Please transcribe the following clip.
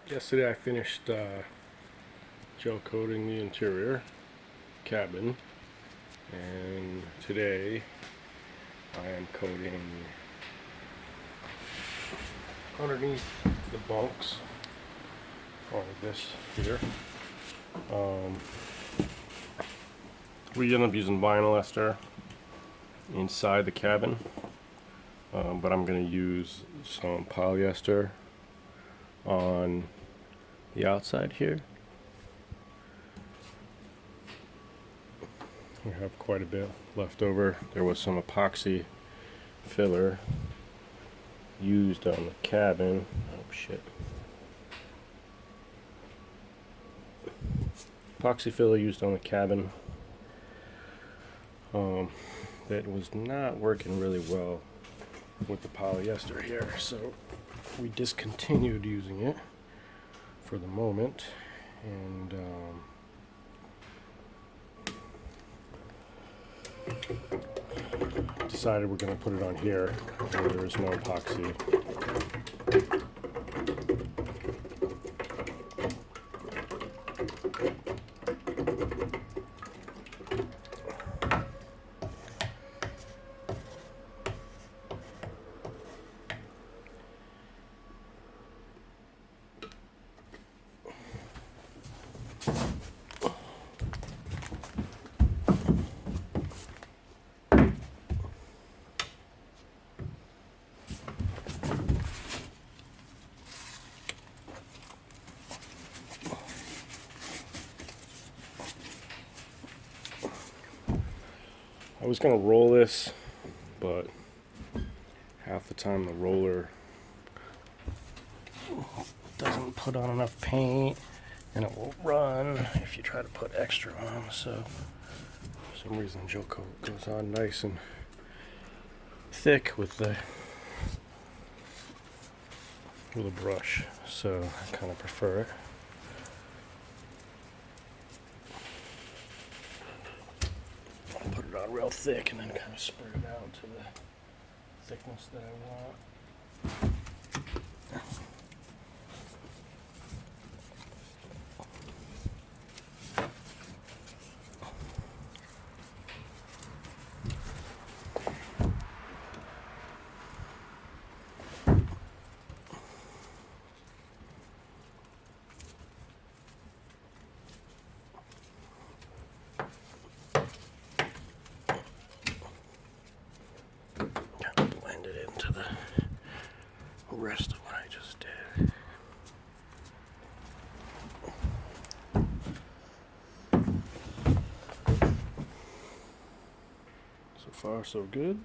Yesterday I finished gel coating the interior cabin, and today I am coating underneath the bunks on this here. We end up using vinyl ester inside the cabin, but I'm going to use some polyester on the outside here. We have quite a bit left over. There was some epoxy filler used on the cabin. Oh shit. Epoxy filler used on the cabin that was not working really well with the polyester here, so we discontinued using it for the moment, and decided we're going to put it on here where there is no epoxy. I was going to roll this, but half the time the roller doesn't put on enough paint and it won't run if you try to put extra on, so for some reason gel coat goes on nice and thick with the brush, so I kind of prefer it. Put it on real thick and then kind of spread it out to the thickness that I want. Blend it into the rest of what I just did. So far, so good.